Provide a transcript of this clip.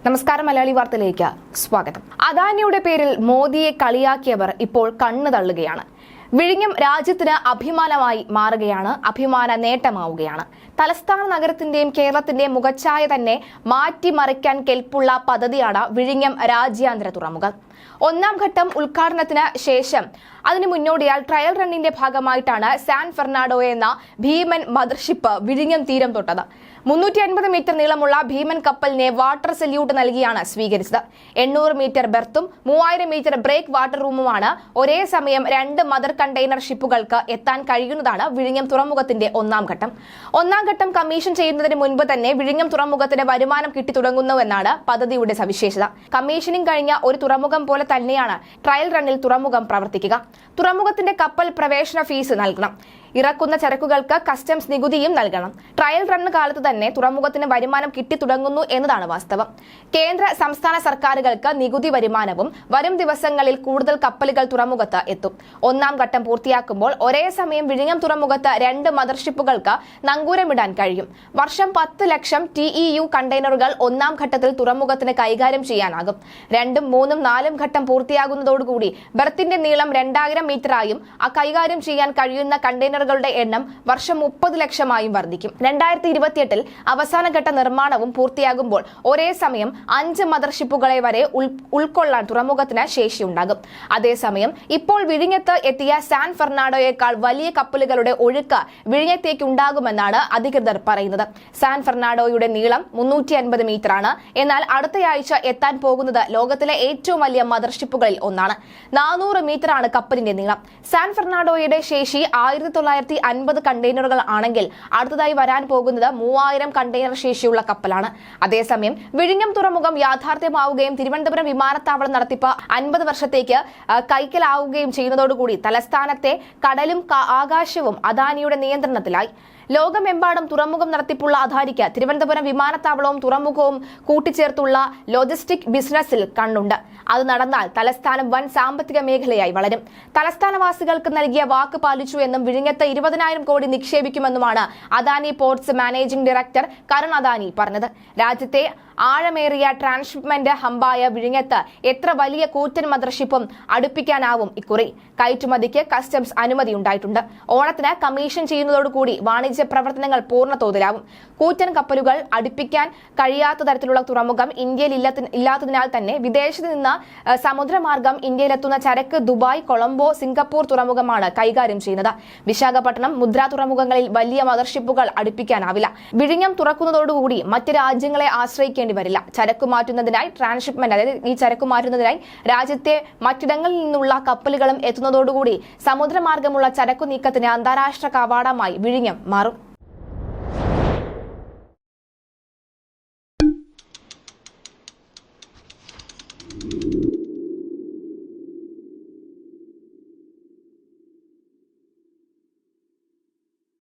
നമസ്കാരം, മലയാളി വാർത്തയിലേക്ക് സ്വാഗതം. അദാനിയുടെ പേരിൽ മോദിയെ കളിയാക്കിയവർ ഇപ്പോൾ കണ്ണു തള്ളുകയാണ്. വിഴിഞ്ഞം രാജ്യത്തിന് അഭിമാനമായി മാറുകയാണ്, അഭിമാന നേട്ടമാവുകയാണ്. തലസ്ഥാന നഗരത്തിന്റെയും കേരളത്തിന്റെയും മുഖച്ഛായ തന്നെ മാറ്റിമറിക്കാൻ കെൽപ്പുള്ള പദ്ധതിയാണ് വിഴിഞ്ഞം രാജ്യാന്തര തുറമുഖം. ഒന്നാം ഘട്ടം ഉദ്ഘാടനത്തിന് ശേഷം അതിന് മുന്നോടിയായി ട്രയൽ റണ്ണിന്റെ ഭാഗമായിട്ടാണ് സാൻ ഫെർണാണ്ടോ എന്ന ഭീമൻ മദർഷിപ്പ് വിഴിഞ്ഞം തീരം തൊട്ടത്. 350 മീറ്റർ നീളമുള്ള ഭീമൻ കപ്പലിനെ വാട്ടർ സല്യൂട്ട് നൽകിയാണ് സ്വീകരിച്ചത്. 800 മീറ്റർ ബെർത്തും 3000 മീറ്റർ ബ്രേക്ക് വാട്ടർ റൂമുമാണ് ഒരേ സമയം 2 മദർ കണ്ടെയ്നർ ഷിപ്പുകൾക്ക് എത്താൻ കഴിയുന്നതാണ് വിഴിഞ്ഞം തുറമുഖത്തിന്റെ ഒന്നാം ഘട്ടം. ഒന്നാം ഘട്ടം കമ്മീഷൻ ചെയ്യുന്നതിന് മുൻപ് തന്നെ വിഴിഞ്ഞം തുറമുഖത്തിന് വരുമാനം കിട്ടിത്തുടങ്ങുന്നുവെന്നാണ് പദ്ധതിയുടെ സവിശേഷത. കമ്മീഷനിംഗ് കഴിഞ്ഞ ഒരു തുറമുഖം പോലെ തന്നെയാണ് ട്രയൽ റണ്ണിൽ തുറമുഖം പ്രവർത്തിക്കുക. തുറമുഖത്തിന്റെ കപ്പൽ പ്രവേശന ഫീസ് നൽകണം. ഇറക്കുന്ന ചരക്കുകൾക്ക് കസ്റ്റംസ് നികുതിയും നൽകണം. ട്രയൽ റണ്ണ് കാലത്ത് തന്നെ തുറമുഖത്തിന് വരുമാനം കിട്ടിത്തുടങ്ങുന്നു എന്നതാണ് വാസ്തവം. കേന്ദ്ര സംസ്ഥാന സർക്കാരുകൾക്ക് നികുതി വരുമാനവും വരും ദിവസങ്ങളിൽ കൂടുതൽ കപ്പലുകൾ തുറമുഖത്ത് എത്തും. ഒന്നാം ഘട്ടം പൂർത്തിയാക്കുമ്പോൾ ഒരേ സമയം വിഴിഞ്ഞം തുറമുഖത്ത് 2 മദർഷിപ്പുകൾക്ക് നങ്കൂരമിടാൻ കഴിയും. വർഷം 10 ലക്ഷം TEU കണ്ടെയ്നറുകൾ ഒന്നാം ഘട്ടത്തിൽ തുറമുഖത്തിന് കൈകാര്യം ചെയ്യാനാകും. 2ഉം 3ഉം 4ഉം ഘട്ടം പൂർത്തിയാകുന്നതോടുകൂടി ബെർത്തിന്റെ നീളം 2000 മീറ്ററായും കൈകാര്യം ചെയ്യാൻ കഴിയുന്ന കണ്ടെയ്നറുകളുടെ എണ്ണം വർഷം 30 ലക്ഷമായും വർദ്ധിക്കും. 2028-ൽ അവസാനഘട്ട നിർമ്മാണവും പൂർത്തിയാകുമ്പോൾ ഒരേ സമയം 5 മദർഷിപ്പുകളെ വരെ ഉൾക്കൊള്ളാൻ തുറമുഖത്തിന് ശേഷിയുണ്ടാകും. അതേസമയം ഇപ്പോൾ വിഴിഞ്ഞത്ത് എത്തിയ സാൻ ഫെർണാണ്ടോയേക്കാൾ വലിയ കപ്പലുകളുടെ ഒഴുക്ക് വിഴിഞ്ഞത്തേക്ക് ഉണ്ടാകുമെന്നാണ് അധികൃതർ പറയുന്നത്. സാൻ ഫെർണാണ്ടോയുടെ നീളം 350 മീറ്ററാണ്. എന്നാൽ അടുത്തയാഴ്ച എത്താൻ പോകുന്നത് ലോകത്തിലെ ഏറ്റവും വലിയ മദർഷിപ്പുകളിൽ ഒന്നാണ്. 400 മീറ്ററാണ് കപ്പലിന്റെ നീളം. സാൻ ഫെർണാണ്ടോയുടെ ശേഷി 1950 കണ്ടെയ്നറുകൾ ആണെങ്കിൽ അടുത്തതായി വരാൻ പോകുന്നത് 3000 കണ്ടെയ്നർ ശേഷിയുള്ള കപ്പലാണ്. അതേസമയം വിഴിഞ്ഞം തുറമുഖം യാഥാർത്ഥ്യമാവുകയും തിരുവനന്തപുരം വിമാനത്താവളം നടത്തിപ്പ് 50 വർഷത്തേക്ക് കൈക്കലാവുകയും ചെയ്യുന്നതോടുകൂടി തലസ്ഥാനത്തെ കടലും ആകാശവും അദാനിയുടെ നിയന്ത്രണത്തിലായി. ലോകമെമ്പാടും തുറമുഖം നടത്തിപ്പുള്ള അദാനിക്ക് തിരുവനന്തപുരം വിമാനത്താവളവും തുറമുഖവും കൂട്ടിച്ചേർത്തുള്ള ലോജിസ്റ്റിക് ബിസിനസ്സിൽ കണ്ണുണ്ട്. അത് നടന്നാൽ തലസ്ഥാനം വൻ സാമ്പത്തിക മേഖലയായി വളരും. തലസ്ഥാനവാസികൾക്ക് നൽകിയ വാക്ക് പാലിച്ചു എന്നും വിഴിഞ്ഞത്ത് 20,000 കോടി നിക്ഷേപിക്കുമെന്നുമാണ് Adani ports managing director Karan Adani പറഞ്ഞത്. രാജ്യത്തെ ആഴമേറിയ ട്രാൻസ്ഷിപ്മെന്റ് ഹമ്പായ വിഴിഞ്ഞത്ത് എത്ര വലിയ കൂറ്റൻ മദർഷിപ്പും അടുപ്പിക്കാനാവും ഇക്കുറി. കയറ്റുമതിക്ക് കസ്റ്റംസ് അനുമതിയുണ്ടായിട്ടുണ്ട്. ഓണത്തിന് കമ്മീഷൻ ചെയ്യുന്നതോടുകൂടി വാണിജ്യ പ്രവർത്തനങ്ങൾ പൂർണ്ണതോതിലാവും. കൂറ്റൻ കപ്പലുകൾ അടുപ്പിക്കാൻ കഴിയാത്ത തരത്തിലുള്ള തുറമുഖം ഇന്ത്യയിൽ ഇല്ലാത്തതിനാൽ തന്നെ വിദേശത്ത് നിന്ന് സമുദ്രമാർഗം ഇന്ത്യയിലെത്തുന്ന ചരക്ക് ദുബായ്, കൊളംബോ, സിംഗപ്പൂർ തുറമുഖമാണ് കൈകാര്യം ചെയ്യുന്നത്. വിശാഖപട്ടണം, മുദ്ര തുറമുഖങ്ങളിൽ വലിയ മദർഷിപ്പുകൾ അടുപ്പിക്കാനാവില്ല. വിഴിഞ്ഞം തുറക്കുന്നതോടുകൂടി മറ്റ് രാജ്യങ്ങളെ ആശ്രയിക്കേണ്ടി വരില്ല. ചരക്കു മാറ്റുന്നതിനായി ട്രാൻസ്ഷിപ്മെന്റ്, അതായത് ഈ ചരക്കു മാറ്റുന്നതിനായി രാജ്യത്തെ മറ്റിടങ്ങളിൽ നിന്നുള്ള കപ്പലുകളും എത്തുന്നതോടുകൂടി സമുദ്രമാർഗമുള്ള ചരക്കു നീക്കത്തിന് അന്താരാഷ്ട്ര കവാടമായി വിഴിഞ്ഞം മാറും.